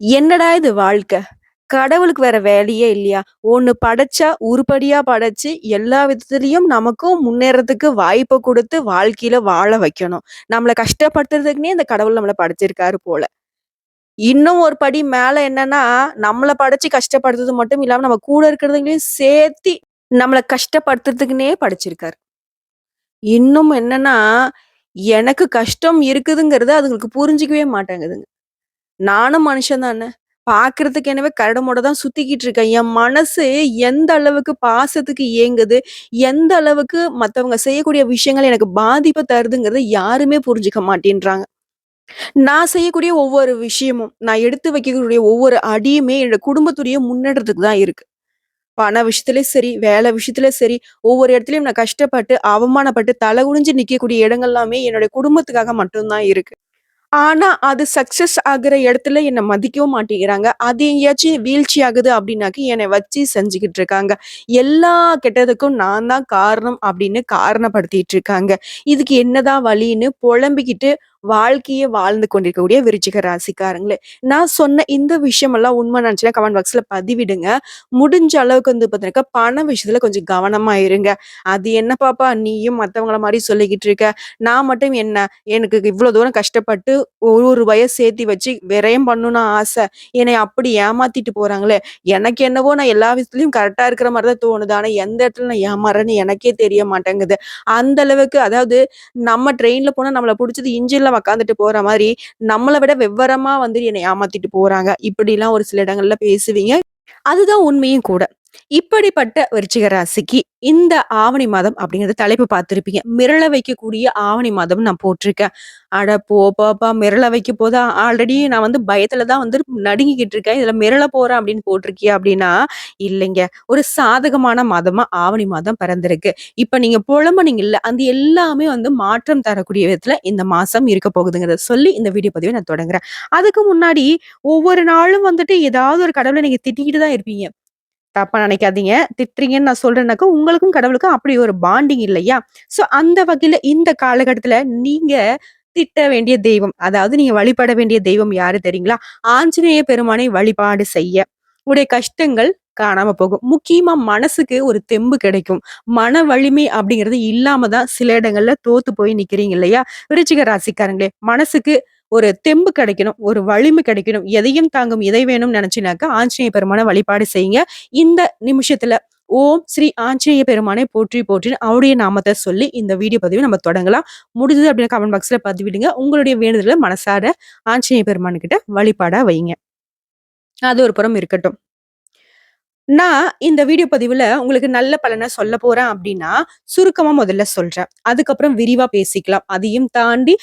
என்னடா இது வாழ்க்கை! கடவுளுக்கு வேற வேலையே இல்லையா? ஒண்ணு படைச்சா, உருப்படியா படைச்சு, எல்லா விதத்துலயும் நமக்கும் முன்னேறதுக்கு வாய்ப்ப குடுத்து, வாழ்க்கையில வாழ வைக்கணும். நம்மள கஷ்டப்படுத்துறதுக்குன்னே இந்த கடவுள் நம்மள படைச்சிருக்காரு போல. இன்னும் ஒரு படி மேல என்னன்னா, நம்மள படைச்சு கஷ்டப்படுத்துறது மட்டும் இல்லாம, நம்ம கூட இருக்கிறவங்களையும் சேர்த்தி நம்மள கஷ்டப்படுத்துறதுக்குன்னே படைச்சிருக்காரு. இன்னும் என்னன்னா, எனக்கு கஷ்டம் இருக்குதுங்கிறத அதுங்களுக்கு புரிஞ்சுக்கவே மாட்டேங்குதுங்க. நானும் மனுஷன் தானே. பார்க்கறதுக்கு என்னவே கரடுமுரடா தான் சுத்திக்கிட்டு இருக்கேன். என் மனசு எந்த அளவுக்கு பாசத்துக்கு ஏங்குது, எந்த அளவுக்கு மத்தவங்க செய்யக்கூடிய விஷயங்கள் எனக்கு பாதிப்ப தருதுங்கிறத யாருமே புரிஞ்சுக்க மாட்டேன்றாங்க. நான் செய்யக்கூடிய ஒவ்வொரு விஷயமும், நான் எடுத்து வைக்கக்கூடிய ஒவ்வொரு அடியுமே என்னோட குடும்பத்துடைய முன்னேற்றத்துக்கு தான் இருக்கு. பண விஷயத்திலயும் சரி, வேலை விஷயத்திலயும் சரி, ஒவ்வொரு இடத்துலயும் நான் கஷ்டப்பட்டு, அவமானப்பட்டு, தலை குனிஞ்சு நிக்கக்கூடிய இடங்கள்லாமே என்னுடைய குடும்பத்துக்காக மட்டும் தான் இருக்கு. ஆனா, அது சக்சஸ் ஆகுற இடத்துல என்ன மதிக்கவும் மாட்டேங்கிறாங்க. அது எங்கேயாச்சும் வீழ்ச்சி ஆகுது அப்டின்னாக்க, என்னை வச்சு செஞ்சுகிட்டு இருக்காங்க. எல்லா கெட்டதுக்கும் நான் தான் காரணம் அப்டின்னு காரணப்படுத்திட்டு இருக்காங்க. இதுக்கு என்னதான் வழின்னு புலம்பிக்கிட்டு வாழ்க்கைய வாழ்ந்து கொண்டிருக்கக்கூடிய விருச்சிக ராசிக்காரங்களே. நான் சொன்ன இந்த விஷயமெல்லாம் உண்மை நினைச்சுன்னா கமெண்ட் பாக்ஸ்ல பதிவிடுங்க. முடிஞ்ச அளவுக்கு வந்து பார்த்தீங்கன்னாக்கா, பண விஷயத்துல கொஞ்சம் கவனமா இருங்க. அது என்ன பாப்பா நீயும் மத்தவங்கள மாரி சொல்லிக்கிட்டு இருக்க. நான் மட்டும் என்ன? எனக்கு இவ்ளோ தூரம் கஷ்டப்பட்டு ஒரு ரூபாய சேர்த்தி வச்சு விரயம் பண்ணணும்னு ஆசை. என்னைய அப்படி ஏமாத்திட்டு போறாங்களே! எனக்கு என்னவோ நான் எல்லா விஷயத்துலயும் கரெக்ட்டா இருக்கிற மாரி தான் தோணுது. ஆனா எந்த இடத்துல நான் ஏமாறுறேன்னு எனக்கே தெரிய மாட்டேங்குது. அந்த அளவுக்கு அதாவது நம்ம ட்ரெயின்ல போனா நம்மள புடிச்சது இன்ஜின்ல உக்காந்துட்டு போற மாரி, நம்மள விட விவரமா வந்து என்னை ஏமாத்திட்டு போறாங்க. இப்படிலாம் ஒரு சில இடங்கள்ல பேசுவீங்க. அதுதான் உண்மையும் கூட. இப்படிப்பட்ட விருச்சிக ராசிக்கு இந்த ஆவணி மாதம் அப்படிங்கிறது தலைப்பு பார்த்திருப்பீங்க. மிரள வைக்கக்கூடிய ஆவணி மாதம் நான் போட்டிருக்கேன். அட போப்பா! மிரள வைக்க போதா? ஆல்ரெடி நான் வந்து பயத்துல தான் வந்து நடுங்கிக்கிட்டு இருக்கேன். இதுல மிரள போறேன் அப்படின்னு போட்டிருக்கியே அப்படின்னா, இல்லைங்க. ஒரு சாதகமான மாதமா ஆவணி மாதம் பிறந்திருக்கு. இப்ப நீங்க புலம்புனீங்கல்ல, அந்த எல்லாமே வந்து மாற்றம் தரக்கூடிய விதத்துல இந்த மாசம் இருக்க போகுதுங்கிறத சொல்லி இந்த வீடியோ பதிவ நான் தொடங்குறேன். அதுக்கு முன்னாடி ஒவ்வொரு நாளும் வந்துட்டு ஏதாவது ஒரு கடவுள நீங்க திட்டிக்கிட்டு தான் இருப்பீங்க. தப்பா நினைக்காதீங்க. திட்டுறீங்கன்னு நான் சொல்றேன்னாக்கா, உங்களுக்கும் கடவுளுக்கும் அப்படி ஒரு பாண்டிங் இல்லையா? ஸோ அந்த வகையில இந்த காலகட்டத்தில நீங்க திட்ட வேண்டிய தெய்வம், அதாவது நீங்க வழிபட வேண்டிய தெய்வம் யாரு தெரியுங்களா? ஆஞ்சநேய பெருமானை வழிபாடு செய்ய, உங்களுடைய கஷ்டங்கள் காணாம போகும். முக்கியமா மனசுக்கு ஒரு தெம்பு கிடைக்கும். மன வலிமை அப்படிங்கிறது இல்லாம தான் சில இடங்கள்ல தோத்து போய் நிக்கிறீங்க இல்லையா? விருச்சிக ராசிக்காரங்களே, மனசுக்கு ஒரு தெம்பு கிடைக்கணும், ஒரு வலிமை கிடைக்கணும், எதையும் தாங்கும் இதை வேணும்னு நினைச்சீனாக்கா, ஆஞ்சநேய பெருமான வழிபாடு செய்யுங்க. இந்த நிமிஷத்துல ஓம் ஸ்ரீ ஆஞ்சநேய பெருமானை போற்றி போற்றின்னு அவருடைய நாமத்த சொல்லி இந்த வீடியோ பதிவ நம்ம தொடங்கலாம். முடிஞ்சது அப்டின்னா கமெண்ட் பாக்ஸ்ல பதிவிடுங்க. உங்களுடைய வேண்டுதல மனசார ஆஞ்சநேய பெருமானுகிட்ட வழிபாடா வைங்க. அது ஒரு புறம் இருக்கட்டும். நான் இந்த வீடியோ பதிவுல உங்களுக்கு நல்ல பலன சொல்லப் போறேன் அப்டின்னா, சுருக்கமா முதல்ல சொல்றேன். அதுக்கப்புறம் விரிவா பேசிக்கலாம். அதையும் தாண்டி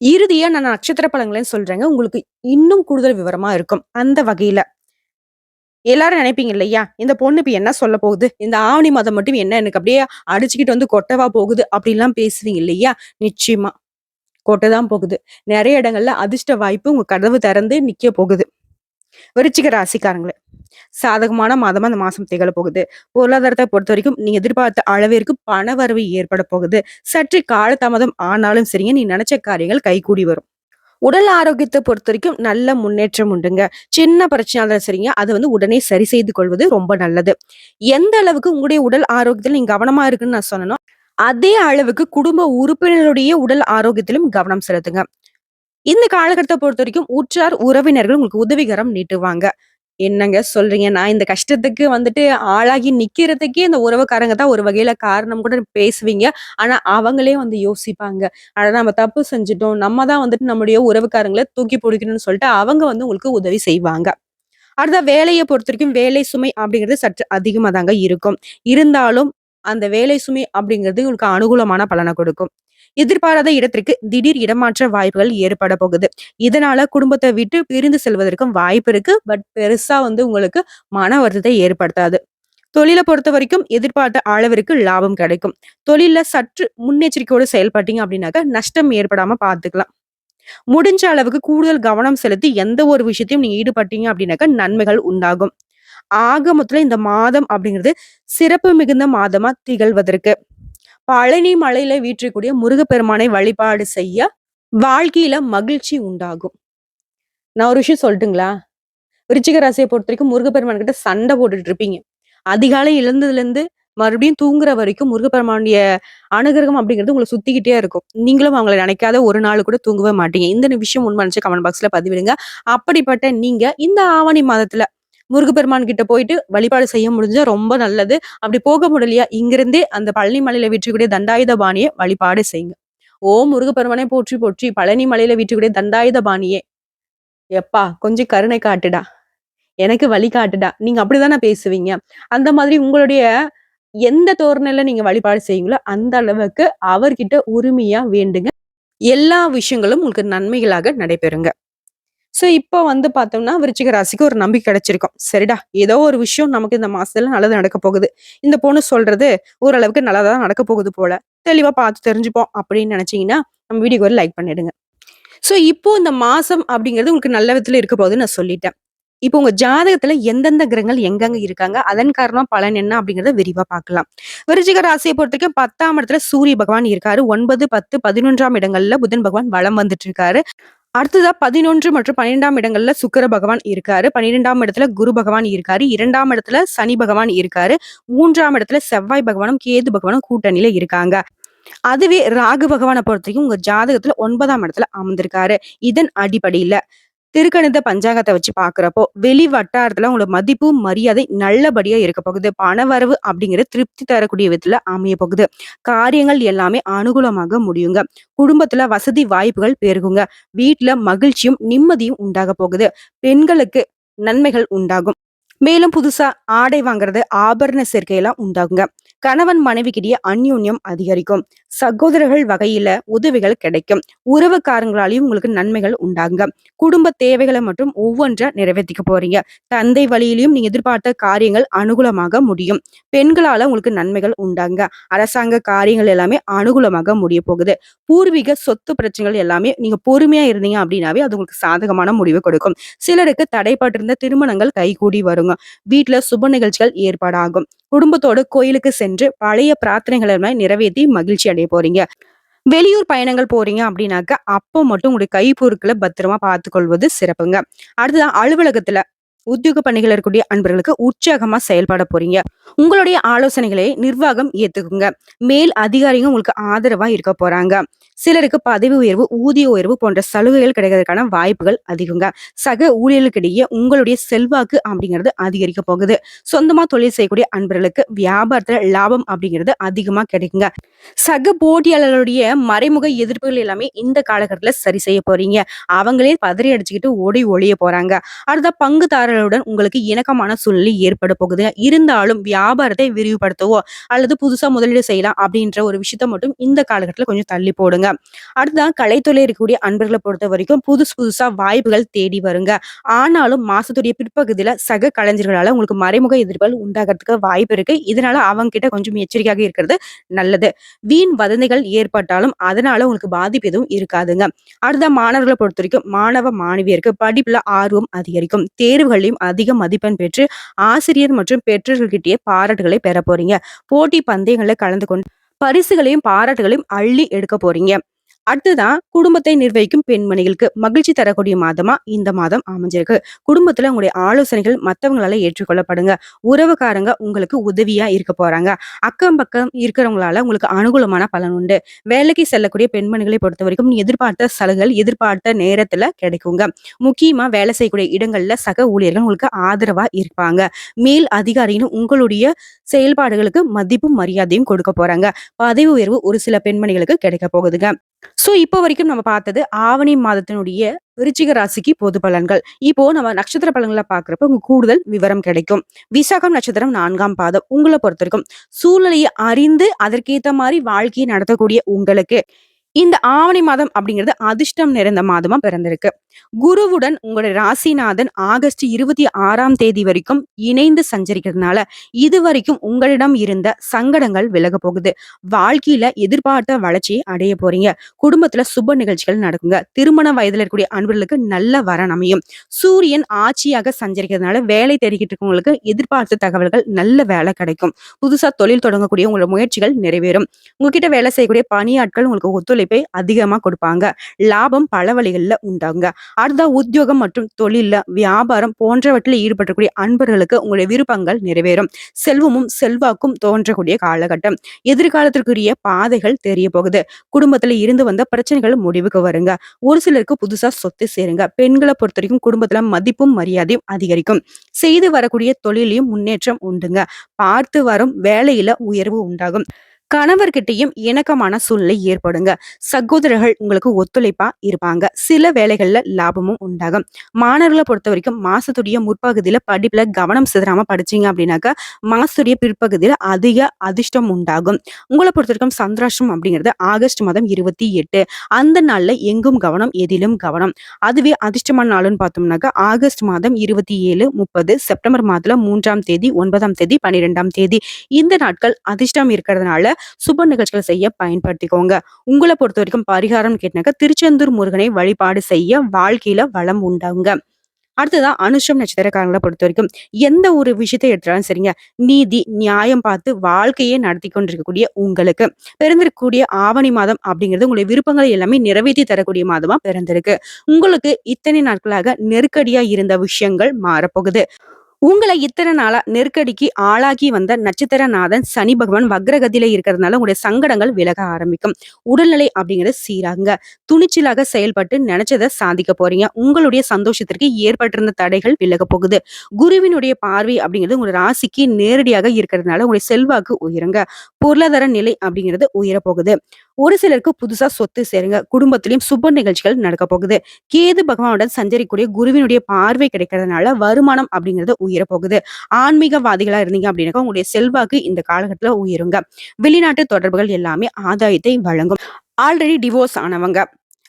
இறுதியா நான் நட்சத்திர பலன்களையும் சொல்றேங்க. உங்களுக்கு இன்னும் கூடுதல் விவரமா இருக்கும். அந்த வகையில எல்லாரும் நினைப்பீங்க இல்லையா? இந்த பொண்ணு இப்ப என்ன சொல்ல போகுது? இந்த ஆவணி மாதம் மட்டும் என்ன எனக்கு அப்படியே அடிச்சுக்கிட்டு வந்து கொட்டவா போகுது? அப்படிலாம் பேசுவீங்க இல்லையா? நிச்சயமா. கொட்ட தான் போகுது. நெறைய இடங்கள்ல அதிர்ஷ்ட வாய்ப்பு உங்க கதவு திறந்து நிக்க போகுது. விருச்சிக ராசிக்காரங்களே. சாதகமான மாதமா அந்த மாசம் திகழ போகுது. பொருளாதாரத்த பொறுத்தவரைக்கும் நீங்க எதிர்பார்த்த அளவிற்கு பண வரவு ஏற்பட போகுது. சற்று காலதாமதம் ஆனாலும் சரிங்க, நீ நெனச்ச காரியங்கள் கைகூடி வரும். உடல் ஆரோக்கியத்த பொறுத்தவரைக்கும் நல்ல முன்னேற்றம் உண்டுங்க. சின்ன பிரச்சனையா இருந்தாலும் சரிங்க, அத வந்து உடனே சரி செய்து கொள்வது ரொம்ப நல்லது. எந்த அளவுக்கு உங்களுடைய உடல் ஆரோக்கியத்துல நீங்க கவனமா இருக்குன்னு நான் சொன்னேனோ, அதே அளவுக்கு குடும்ப உறுப்பினருடைய உடல் ஆரோக்கியத்திலும் கவனம் செலுத்துங்க. இந்த காலகட்டத்த பொறுத்தவரைக்கும் உற்றார், உறவினர்கள் உங்களுக்கு உதவிகரம் நீட்டுவாங்க. என்னங்க சொல்றீங்க? நான் இந்த கஷ்டத்துக்கு வந்துட்டு ஆளாகி நிக்கிறதுக்கே இந்த உறவுக்காரங்க தான் ஒரு வகையில காரணம் கூட பேசுவீங்க. ஆனா, அவங்களே வந்து யோசிப்பாங்க. அட நம்ம தப்பு செஞ்சுட்டோம். நம்ம தான் வந்துட்டு நம்முடைய உறவுக்காரங்கள தூக்கி பிடிக்கணும்னு சொல்லிட்டு அவங்க வந்து உங்களுக்கு உதவி செய்வாங்க. அடுத்த வேலைய பொறுத்தவரைக்கும் வேலை சுமை அப்படிங்கிறது சற்று அதிகமா தாங்க இருக்கும். இருந்தாலும் அந்த வேலை சுமை அப்படிங்கிறது உங்களுக்கு அனுகூலமான பலன கொடுக்கும். எதிர்பாராத இடத்திற்கு திடீர் இடமாற்ற வாய்ப்புகள் ஏற்பட போகுது. இதனால குடும்பத்த விட்டு பிரிந்து செல்வதற்கும் வாய்ப்பு இருக்கு. பட் பெருசா வந்து உங்களுக்கு மன வருத்தத்தை ஏற்படுத்தாது. தொழில பொறுத்தவரைக்கும் எதிர்பார்த்த அளவிற்கு லாபம் கிடைக்கும். தொழில்ல சற்று முன்னெச்சரிக்கையோடு செயல்பட்டீங்க அப்படின்னாக்க நஷ்டம் ஏற்படாம பார்த்துக்கலாம். முடிஞ்ச அளவுக்கு கூடுதல் கவனம் செலுத்தி எந்த ஒரு விஷயத்தையும் நீங்க ஈடுபட்டீங்க அப்படின்னாக்க நன்மைகள் உண்டாகும். ஆக மொத்தத்துல இந்த மாதம் அப்படிங்கிறது சிறப்பு மிகுந்த மாதமா திகழ்வதற்கு பழனி மலையில வீற்றிருக்கக்கூடிய முருகப்பெருமானை வழிபாடு செய்ய வாழ்க்கையில மகிழ்ச்சி உண்டாகும். நான் ஒரு விஷயம் சொல்லட்டுங்களா? விருச்சிக ராசிய பொறுத்தவரைக்கும் முருகப்பெருமான் கிட்ட சண்டை போட்டுட்டு இருப்பீங்க. அதிகாலை எழுந்ததுலேருந்து மறுபடியும் தூங்குற வரைக்கும் முருகப்பெருமானுடைய அனுகிரகம் அப்படிங்கிறது உங்கள சுத்திக்கிட்டே இருக்கும். நீங்களும் அவங்கள நினைக்காத ஒரு நாள் கூட தூங்கவே மாட்டீங்க. இந்த விஷயம் உண்மை நினைச்சு கமெண்ட் பாக்ஸ்ல பதிவிடுங்க. அப்படிப்பட்ட நீங்க இந்த ஆவணி மாதத்துல முருகப்பெருமான் கிட்ட போயிட்டு வழிபாடு செய்ய முடிஞ்சா ரொம்ப நல்லது. அப்படி போக முடியலையா, இங்கிருந்தே அந்த பழனி மலையில வீற்றிருக்கக்கூடிய தண்டாயுதபாணிய வழிபாடு செய்யுங்க. ஓம் முருகப்பெருமானே போற்றி போற்றி, பழனி மலையில வீற்றிருக்கக்கூடிய தண்டாயுதபாணியே, எப்பா கொஞ்சம் கருணை காட்டுடா, எனக்கு வழி காட்டுடா. நீங்க அப்படிதானே பேசுவீங்க. அந்த மாதிரி உங்களுடைய எந்த தோரணையில நீங்க வழிபாடு செய்வீங்களோ, அந்த அளவுக்கு அவர்கிட்ட உரிமையா வேண்டுங்க. எல்லா விஷயங்களும் உங்களுக்கு நன்மைகளாக நடைபெறுங்க. சோ, இப்போ வந்து பார்த்தோம்னா, விருச்சிக ராசிக்கு ஒரு நம்பிக்கை கிடைச்சிருக்கும். சரிடா, ஏதோ ஒரு விஷயம் நமக்கு இந்த மாசத்துல நல்லது நடக்க போகுது. இந்த பொண்ணு சொல்றது ஓரளவுக்கு நல்லதா தான் நடக்க போகுது போல. தெளிவா பார்த்து தெரிஞ்சுப்போம் அப்படின்னு நினைச்சீங்கன்னா, நம்ம வீடியோக்கு ஒரு லைக் பண்ணிடுங்க. சோ, இப்போ இந்த மாசம் அப்படிங்கிறது உங்களுக்கு நல்ல விதத்துல இருக்க போகுதுன்னு நான் சொல்லிட்டேன். இப்போ உங்க ஜாதகத்துல எந்தெந்த கிரகங்கள் எங்கெங்க இருக்காங்க, அதன் காரணமா பலன் என்ன அப்படிங்கிறத விரிவா பார்க்கலாம். விருச்சிக ராசியை பொறுத்தவரைக்கும் 10ஆம் இடத்துல சூரிய பகவான் இருக்காரு. 9, 10, 11ஆம் இடங்கள்ல புதன் பகவான் வலம் வந்துட்டு இருக்காரு. அடுத்ததா 11 மற்றும் 12ஆம் இடங்கள்ல சுக்கிர பகவான் இருக்காரு. 12ஆம் இடத்துல குரு பகவான் இருக்காரு. 2ஆம் இடத்துல சனி பகவான் இருக்காரு. 3ஆம் இடத்துல செவ்வாய் பகவானும், கேது பகவானும் கூட்டணியில இருக்காங்க. அதுவே ராகு பகவான பொறுத்தவரைக்கும் உங்க ஜாதகத்துல 9ஆம் இடத்துல அமர்ந்திருக்காரு. இதன் அடிப்படையில திருக்கணித பஞ்சாங்கத்தை வச்சு பாக்குறப்போ வெளி வட்டாரத்துல உங்களோட மதிப்பு மரியாதை நல்லபடியா இருக்க போகுது. பணவரவு அப்படிங்கிறது திருப்தி தரக்கூடிய விதத்துல அமைய போகுது. காரியங்கள் எல்லாமே அனுகூலமாக முடியுங்க. குடும்பத்துல வசதி வாய்ப்புகள் பெருகுங்க. வீட்டுல மகிழ்ச்சியும் நிம்மதியும் உண்டாக போகுது. பெண்களுக்கு நன்மைகள் உண்டாகும். மேலும் புதுசா ஆடை வாங்குறது, ஆபரண சேர்க்கையெல்லாம் உண்டாகுங்க. கணவன் மனைவிக்கிடையே அந்யோன்யம் அதிகரிக்கும். சகோதரர்கள் வகையில உதவிகள் கிடைக்கும். உறவுக்காரங்களாலையும் உங்களுக்கு நன்மைகள் உண்டாகுங்க. குடும்ப தேவைகளை மட்டும் ஒவ்வொன்றா நிறைவேற்றிக்க போறீங்க. தந்தை வழியிலையும் நீங்க எதிர்பார்த்த காரியங்கள் அனுகூலமாக முடியும். பெண்களால உங்களுக்கு நன்மைகள் உண்டாங்க. அரசாங்க காரியங்கள் எல்லாமே அனுகூலமாக முடிய போகுது. பூர்வீக சொத்து பிரச்சனைகள் எல்லாமே நீங்க பொறுமையா இருந்தீங்க அப்படின்னாவே அது உங்களுக்கு சாதகமான முடிவு கொடுக்கும். சிலருக்கு தடைப்பட்டிருந்த திருமணங்கள் கைகூடி வருங்க. வீட்டுல சுப நிகழ்ச்சிகள் ஏற்பாடாகும். குடும்பத்தோட கோயிலுக்கு சென்று பழைய பிரார்த்தனைகளை நிறைவேற்றி மகிழ்ச்சி அடைய போறீங்க. வெளியூர் பயணங்கள் போறீங்க அப்படின்னாக்க அப்போ மட்டும் உங்களுடைய கைப்பொருட்களை பத்திரமா பார்த்துக்கொள்வது சிறப்புங்க. அடுத்ததான் அலுவலகத்துல உத்தியோக பணிகள் இருக்கக்கூடிய அன்பர்களுக்கு உற்சாகமா செயல்பட போறீங்க. உங்களுடைய ஆலோசனைகளை நிர்வாகம் ஏத்துக்குங்க. மேல் அதிகாரிகள் உங்களுக்கு ஆதரவா இருக்க போறாங்க. சிலருக்கு பதவி உயர்வு, ஊதிய உயர்வு போன்ற சலுகைகள் கிடைக்கிறதுக்கான வாய்ப்புகள் அதிகங்க. சக ஊழியர்களுக்கிடையே உங்களுடைய செல்வாக்கு அப்படிங்கிறது அதிகரிக்க போகுது. சொந்தமா தொழில் செய்யக்கூடிய அன்பர்களுக்கு வியாபாரத்துல லாபம் அப்படிங்கிறது அதிகமா கிடைக்குங்க. சக போட்டியாளர்களுடைய மறைமுக எதிர்ப்புகள் எல்லாமே இந்த காலகட்டத்துல சரி செய்ய போறீங்க. அவங்களே பதறி அடிச்சுக்கிட்டு ஓடி ஒளிய போறாங்க. அடுத்த பங்குதாரர்களுடன் உங்களுக்கு இணக்கமான சூழ்நிலை ஏற்பட போகுது. இருந்தாலும் வியாபாரத்தை விரிவுபடுத்தவோ அல்லது புதுசா முதலீடு செய்யலாம் அப்படின்ற ஒரு விஷயத்த மட்டும் இந்த காலகட்டத்துல கொஞ்சம் தள்ளி போடுங்க. அடுத்ததான் கலைத்துறை இருக்கக்கூடிய அன்பர்களை பொறுத்த வரைக்கும் புதுசா வாய்ப்புகள் தேடி வருங்க. ஆனாலும் மாசத்துடைய பிற்பகுதியில சக கலைஞர்களால உங்களுக்கு மறைமுக எதிர்ப்புகள் உண்டாகிறதுக்கு வாய்ப்பு இருக்கு. இதனால அவங்க கிட்ட கொஞ்சம் எச்சரிக்கையாக இருக்கிறது நல்லது. வீண் வதந்திகள் ஏற்பட்டாலும் அதனால உங்களுக்கு பாதிப்பு எதுவும் இருக்காதுங்க. அடுத்த மாணவர்களை பொறுத்த வரைக்கும் மாணவ மாணவியருக்கு படிப்புல ஆர்வம் அதிகரிக்கும். தேர்வுகளையும் அதிக மதிப்பெண் பெற்று ஆசிரியர் மற்றும் பெற்றோர்கள்கிட்டயே பாராட்டுகளை பெற போறீங்க. போட்டி பந்தயங்கள்ல கலந்து கொண்டு பரிசுகளையும் பாராட்டுகளையும் அள்ளி எடுக்க போறீங்க. அடுத்ததான் குடும்பத்தை நிர்வகிக்கும் பெண்மணிகளுக்கு மகிழ்ச்சி தரக்கூடிய மாதமா இந்த மாதம் அமைஞ்சிருக்கு. குடும்பத்துல உங்களுடைய ஆலோசனைகள் மத்தவங்களால ஏற்றுக்கொள்ளப்படுங்க. உறவுக்காரங்க உங்களுக்கு உதவியா இருக்க போறாங்க. அக்கம் பக்கம் இருக்கிறவங்களால உங்களுக்கு அனுகூலமான பலன் உண்டு. வேலைக்கு செல்லக்கூடிய பெண்மணிகளை பொறுத்த வரைக்கும் எதிர்பார்த்த சலுகைகள் எதிர்பார்த்த நேரத்துல கிடைக்குங்க. முக்கியமா வேலை செய்யக்கூடிய இடங்கள்ல சக ஊழியர்கள் உங்களுக்கு ஆதரவா இருப்பாங்க. மேல் அதிகாரிகளும் உங்களுடைய செயல்பாடுகளுக்கு மதிப்பும் மரியாதையும் கொடுக்க போறாங்க. பதவி உயர்வு ஒரு சில பெண்மணிகளுக்கு கிடைக்க போகுதுங்க. சோ இப்போ வரைக்கும் நம்ம பார்த்தது ஆவணி மாதத்தினுடைய விருச்சிக ராசிக்கு பொது பலன்கள். இப்போ நம்ம நட்சத்திர பலன்களை பாக்குறப்ப உங்க கூடுதல் விவரம் கிடைக்கும். விசாகம் நட்சத்திரம் 4ஆம் பாதம். உங்களை பொறுத்த வரைக்கும் சூழ்நிலையை அறிந்து அதற்கேத்த மாதிரி வாழ்க்கையை நடத்தக்கூடிய உங்களுக்கு இந்த ஆவணி மாதம் அப்படிங்கிறது அதிர்ஷ்டம் நிறைந்த மாதமா பிறந்திருக்கு. குருவுடன் உங்களுடைய ராசிநாதன் ஆகஸ்ட் 26ஆம் தேதி வரைக்கும் இணைந்து சஞ்சரிக்கிறதுனால இதுவரைக்கும் உங்களிடம் இருந்த சங்கடங்கள் விலக போகுது. வாழ்க்கையில எதிர்பார்த்த வளர்ச்சியை அடைய போறீங்க. குடும்பத்துல சுப நிகழ்ச்சிகள் நடக்குங்க. திருமண வயதுல இருக்கக்கூடிய அன்பர்களுக்கு நல்ல வரன் அமையும். சூரியன் ஆட்சியாக சஞ்சரிக்கிறதுனால வேலை தேடிக்கிட்டு இருக்கவங்களுக்கு எதிர்பார்த்த தகவல்கள் நல்ல வேலை கிடைக்கும். புதுசா தொழில் தொடங்கக்கூடிய உங்களோட முயற்சிகள் நிறைவேறும். உங்ககிட்ட வேலை செய்யக்கூடிய பணியாட்கள் உங்களுக்கு ஒத்துழைப்பு ஒத்துழைப்பை அதிகமா கொடுப்பாங்க. லாபம் பல வழிகள்ல உண்டாகுங்க. அடுத்ததா உத்தியோகம் மற்றும் தொழில்ல, வியாபாரம் போன்றவற்றில் ஈடுபடக்கூடிய அன்பர்களுக்கு உங்களுடைய விருப்பங்கள் நிறைவேறும். செல்வமும் செல்வாக்கும் தோன்றக்கூடிய காலகட்டம். எதிர்காலத்திற்குரிய பாதைகள் தெரிய போகுது. குடும்பத்துல இருந்து வந்த பிரச்சனைகள் முடிவுக்கு வருங்க. ஒரு சிலருக்கு புதுசா சொத்து சேருங்க. பெண்களை பொறுத்தவரைக்கும் குடும்பத்துல மதிப்பும் மரியாதையும் அதிகரிக்கும். செய்து வரக்கூடிய தொழிலையும் முன்னேற்றம் உண்டுங்க. பார்த்து வரும் வேலையில உயர்வு உண்டாகும். கணவர்கிட்டயும் இணக்கமான சூழ்நிலை ஏற்படுங்க. சகோதரர்கள் உங்களுக்கு ஒத்துழைப்பா இருப்பாங்க. சில வேலைகள்ல லாபமும் உண்டாகும். மாணவர்களை பொறுத்த வரைக்கும் மாசத்துடைய முற்பகுதியில படிப்புல கவனம் சிதறாம படிச்சீங்க அப்படின்னாக்கா, மாசத்துடைய பிற்பகுதியில அதிக அதிர்ஷ்டம் உண்டாகும். உங்களை பொறுத்த வரைக்கும் சந்திராஷ்டம் அப்படிங்கிறது ஆகஸ்ட் மாதம் 28. அந்த நாள்ல எங்கும் கவனம், எதிலும் கவனம். அதுவே அதிர்ஷ்டமான நாளுன்னு பார்த்தோம்னாக்கா ஆகஸ்ட் மாதம் 27, 30, செப்டம்பர் மாதத்துல 3ஆம் தேதி, 9ஆம் தேதி, 12ஆம் தேதி. இந்த நாட்கள் அதிர்ஷ்டம் இருக்கிறதுனால சுப நிகழ்ச்சிகள் செய்ய பயன்படுத்திக்கோங்க. உங்கள பொறுத்தவரைக்கும் பரிகாரம்னு கேட்டாக்கா, திருச்செந்தூர் முருகனை வழிபாடு செய்ய வாழ்க்கையில வளம் உண்டாகுங்க. அடுத்ததா அனுஷம் நட்சத்திரக்காரங்கள பொறுத்தவரைக்கும், எந்த ஒரு விஷயத்த எடுத்தாலும் சரிங்க, நீதி, நியாயம் பார்த்து வாழ்க்கையே நடத்தி கொண்டிருக்கக்கூடிய உங்களுக்கு, பிறந்திருக்கக்கூடிய ஆவணி மாதம் அப்படிங்கிறது உங்களுடைய விருப்பங்களை எல்லாமே நிறைவேத்தி தரக்கூடிய மாதமா பிறந்திருக்கு. உங்களுக்கு இத்தனை நாட்களாக நெருக்கடியா இருந்த விஷயங்கள் மாறப்போகுது. உங்களை இத்தனை நாளா நெருக்கடிக்கு ஆளாக்கி வந்த நட்சத்திரநாதன் சனி பகவான் வக்ரகதியில இருக்கிறதுனால உங்களுடைய சங்கடங்கள் விலக ஆரம்பிக்கும். உடல்நிலை அப்படிங்கிறது சீராகுங்க. துணிச்சலாக செயல்பட்டு நினைச்சதை சாதிக்க போறீங்க. உங்களுடைய சந்தோஷத்திற்கு ஏற்பட்டிருந்த தடைகள் விலக போகுது. குருவினுடைய பார்வை அப்படிங்கிறது உங்களுடைய ராசிக்கு நேரடியாக இருக்கிறதுனால உங்களுடைய செல்வாக்கு உயருங்க. பொருளாதார நிலை அப்படிங்கிறது உயரப்போகுது. ஒரு சிலருக்கு புதுசா சொத்து சேருங்க. குடும்பத்திலயும் சுப நிகழ்ச்சிகள் நடக்க போகுது. கேது பகவானுடன் சஞ்சரிக்கூடிய குருவினுடைய பார்வை கிடைக்கிறதுனால வருமானம் அப்படிங்கிறது உயரப்போகுது. ஆன்மீகவாதிகளா இருந்தீங்க அப்படின்னாக்கா உங்களுடைய செல்வாக்கு இந்த காலகட்டத்துல உயருங்க. வெளிநாட்டு தொடர்புகள் எல்லாமே ஆதாயத்தை வழங்கும். ஆல்ரெடி டிவோர்ஸ் ஆனவங்க,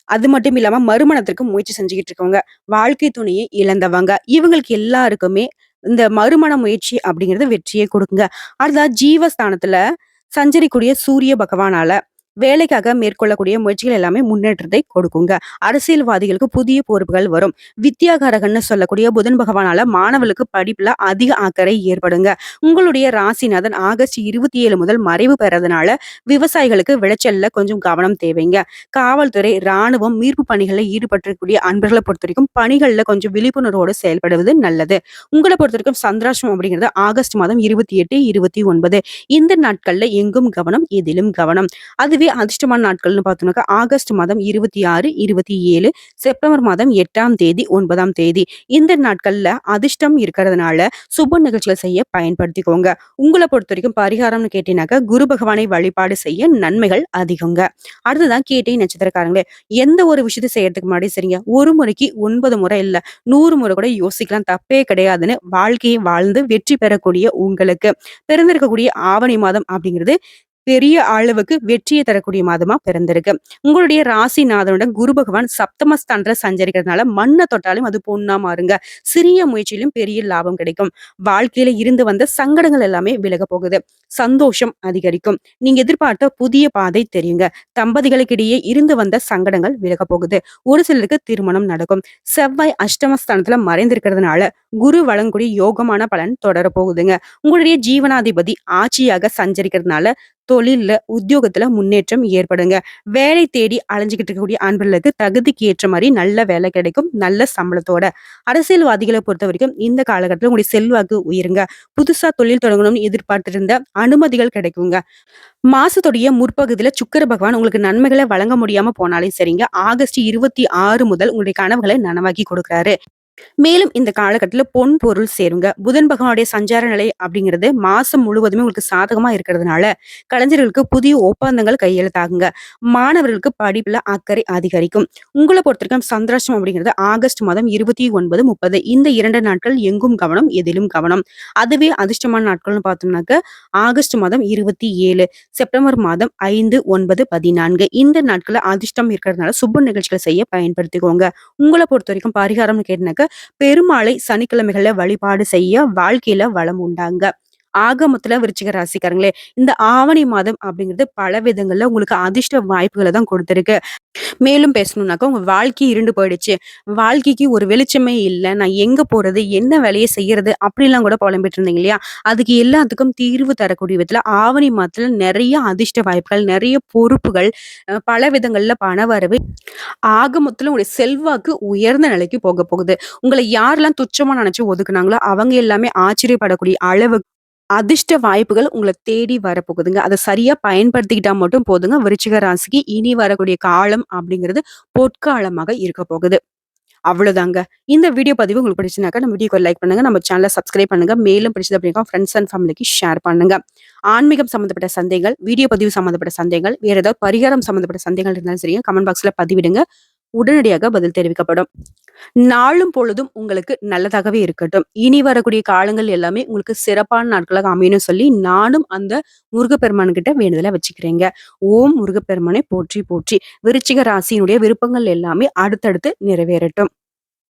அது மட்டும் இல்லாம மறுமணத்திற்கு முயற்சி செஞ்சுக்கிட்டு இருக்கவங்க, வாழ்க்கை துணையை இழந்தவங்க, இவங்களுக்கு எல்லாருக்குமே இந்த மறுமண முயற்சி அப்படிங்கிறது வெற்றியை கொடுக்குங்க. அடுத்தா ஜீவஸ்தானத்துல சஞ்சரிக்கூடிய சூரிய பகவானால வேலைக்காக மேற்கொள்ளக்கூடிய முயற்சிகள் எல்லாமே முன்னேற்றத்தை கொடுக்குங்க. அரசியல்வாதிகளுக்கு புதிய பொறுப்புகள் வரும். வித்யாகாரகன்னு சொல்லக்கூடிய புதன் பகவானால மாணவர்களுக்கு படிப்புல அதிக அக்கறை ஏற்படுங்க. உங்களுடைய ராசிநாதன் ஆகஸ்ட் 27 முதல் மறைவு பெறதுனால விவசாயிகளுக்கு விளைச்சல்ல கொஞ்சம் கவனம் தேவைங்க. காவல்துறை, ராணுவம், மீட்பு பணிகளில் ஈடுபட்டிருக்கக்கூடிய அன்பர்களை பொறுத்த வரைக்கும் பணிகள்ல கொஞ்சம் விழிப்புணர்வோடு செயல்படுவது நல்லது. உங்களை பொறுத்த வரைக்கும் சந்திராஷ்டம் அப்படிங்கிறது ஆகஸ்ட் மாதம் 28, 29. இந்த நாட்கள்ல எங்கும் கவனம், எதிலும் கவனம். அதுவே அதிர்ஷ்டமான நாட்கள்னு பார்த்தோம்னாக்கா ஆகஸ்ட் மாதம் 26, 27, செப்டம்பர் மாதம் 8ஆம் தேதி, 9ஆம் தேதி. இந்த நாட்கள்ல அதிர்ஷ்டம் இருக்கிறதுனால சுப நிகழ்ச்சிகள் செய்ய பயன்படுத்திக்கோங்க. உங்களை பொறுத்த வரைக்கும் பரிகாரம்னு கேட்டீங்கன்னாக்கா குரு பகவானை வழிபாடு செய்ய நன்மைகள் அதிகங்க. அடுத்ததான் கேட்டை நட்சத்திரக்காரங்களே, எந்த ஒரு விஷயத்தை செய்யறதுக்கு முன்னாடி சரிங்க, ஒரு முறைக்கு 9 முறை இல்ல 100 முறை கூட யோசிக்கலாம், தப்பே கிடையாதுன்னு வாழ்க்கையை வாழ்ந்து வெற்றி பெறக்கூடிய உங்களுக்கு பிறந்திருக்கக்கூடிய ஆவணி மாதம் அப்படிங்கிறது பெரிய அளவுக்கு வெற்றியை தரக்கூடிய மாதமா பிறந்திருக்கு. உங்களுடைய ராசிநாதனுடன் குரு பகவான் சப்தமஸ்தானத்துல சஞ்சரிக்கிறதுனால மண்ணை தொட்டாலும் அது பொண்ணா மாறுங்க. சிறிய முயற்சியிலும் பெரிய லாபம் கிடைக்கும். வாழ்க்கையில இருந்து வந்த சங்கடங்கள் எல்லாமே விலக போகுது. சந்தோஷம் அதிகரிக்கும். நீங்க எதிர்பார்த்த புதிய பாதை தெரியுங்க. தம்பதிகளுக்கிடையே இருந்து வந்த சங்கடங்கள் விலக போகுது. ஒரு சிலருக்கு திருமணம் நடக்கும். செவ்வாய் அஷ்டமஸ்தானத்துல மறைந்திருக்கிறதுனால குரு வழங்கக்கூடிய யோகமான பலன் தொடர போகுதுங்க. உங்களுடைய ஜீவனாதிபதி ஆட்சியாக சஞ்சரிக்கிறதுனால தொழில்ல, உத்தியோகத்துல முன்னேற்றம் ஏற்படுங்க. வேலை தேடி அலைஞ்சுகிட்டு இருக்கக்கூடிய அன்பர்களுக்கு தகுதிக்கு ஏற்ற மாதிரி நல்ல வேலை கிடைக்கும், நல்ல சம்பளத்தோட. அரசியல்வாதிகளை பொறுத்த வரைக்கும் இந்த காலகட்டத்தில் உங்களுடைய செல்வாக்கு உயருங்க. புதுசா தொழில் தொடங்கணும்னு எதிர்பார்த்திருந்த அனுமதிகள் கிடைக்குங்க. மாசத்துடைய முற்பகுதியில சுக்கிர பகவான் உங்களுக்கு நன்மைகளை வழங்க முடியாம போனாலும் சரிங்க, ஆகஸ்ட் 26 முதல் உங்களுடைய கனவுகளை நனவாக்கி கொடுக்கிறாரு. மேலும் இந்த காலகட்டத்துல பொன் பொருள் சேருங்க. புதன் பகவானுடைய சஞ்சார நிலை அப்படிங்கிறது மாசம் முழுவதுமே உங்களுக்கு சாதகமா இருக்கிறதுனால கலைஞர்களுக்கு புதிய ஒப்பந்தங்கள் கையெழுத்தாகுங்க. மாணவர்களுக்கு படிப்புல அக்கறை அதிகரிக்கும். உங்களை பொறுத்தவரைக்கும் சந்திராஷ்டம் அப்படிங்கிறது ஆகஸ்ட் மாதம் 29, 30. இந்த 2 நாட்கள் எங்கும் கவனம், எதிலும் கவனம். அதுவே அதிர்ஷ்டமான நாட்கள்னு பார்த்தோம்னாக்க ஆகஸ்ட் மாதம் 27, செப்டம்பர் மாதம் 5, 9, 14. இந்த நாட்கள்ல அதிர்ஷ்டம் இருக்கிறதுனால சுப நிகழ்ச்சிகளை செய்ய பயன்படுத்திக்கோங்க. உங்களை பொறுத்த வரைக்கும் பரிகாரம்னு கேட்டினாக்க பெருமாளை சனிக்கிழமைகள்ல வழிபாடு செய்ய வாழ்க்கையில வளம் உண்டாங்க. ஆக மொத்தல விருச்சிக ராசிக்காரங்களே, இந்த ஆவணி மாதம் அப்படிங்கிறது பல விதங்கள்ல உங்களுக்கு அதிர்ஷ்ட வாய்ப்புகள தான் குடுத்திருக்கு. மேலும் பேசணும்னாக்கா, உங்க வாழ்க்கை இருண்டு போயிடுச்சு. வாழ்க்கைக்கு ஒரு வெளிச்சமே இல்ல. நான் எங்க போறது? என்ன வேலைய செய்யறது? அப்படிலாம் கூட புலம்பிட்டு இருந்தீங்க இல்லையா? அதுக்கு எல்லாத்துக்கும் தீர்வு தரக்கூடிய விதத்துல ஆவணி மாதத்துல நெறைய அதிர்ஷ்ட வாய்ப்புகள், நெறைய பொறுப்புகள், பல விதங்கள்ல பணவரவு, ஆக மொத்தத்துல உங்களுடைய செல்வாக்கு உயர்ந்த நிலைக்கு போக போகுது. உங்கள யாரெல்லாம் துச்சமா நெனச்சு ஒதுக்குனாங்களோ, அவங்க எல்லாமே ஆச்சரியப்படக்கூடிய அளவு அதிர்ஷ்ட வாய்ப்புகள் உங்கள தேடி வரப்போகுதுங்க. அத சரியா பயன்படுத்திக்கிட்டா மட்டும் போதுங்க. விருச்சிக ராசிக்கு இனி வரக்கூடிய காலம் அப்படிங்கிறது பொற்காலமாக இருக்க போகுது. அவ்வளோதாங்க. இந்த வீடியோ பதிவு உங்களுக்கு பிடிச்சுனாக்கா, நம்ம வீடியோக்கு ஒரு லைக் பண்ணுங்க. நம்ம சேனல சப்ஸ்கிரைப் பண்ணுங்க. மேலும் பிடிச்சது அப்படின்னா ஃப்ரெண்ட்ஸ் அண்ட் ஃபேமிலிக்கு ஷேர் பண்ணுங்க. ஆன்மீகம் சம்மந்தப்பட்ட சந்தேகங்கள், வீடியோ பதிவு சம்மந்தப்பட்ட சந்தேகங்கள், வேற ஏதாவது பரிகாரம் சம்மந்தப்பட்ட சந்தேகங்கள் இருந்தாலும் சரிங்க, கமெண்ட் பாக்ஸ்ல பதிவிடுங்க. உடனடியாக பதில் தெரிவிக்கப்படும். நாளும் பொழுதும் உங்களுக்கு நல்லதாகவே இருக்கட்டும். இனி வரக்கூடிய காலங்கள் எல்லாமே உங்களுக்கு சிறப்பான நாட்களாக அமையணும்னு சொல்லி, நானும் அந்த முருகப்பெருமான் கிட்ட வேண்டுதல வச்சுக்கிறேங்க. ஓம் முருகப்பெருமானை போற்றி போற்றி. விருச்சிக ராசியினுடைய விருப்பங்கள் எல்லாமே அடுத்தடுத்து நிறைவேறட்டும்.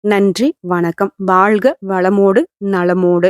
நன்றி, வணக்கம். வாழ்க வளமோடு, நலமோடு.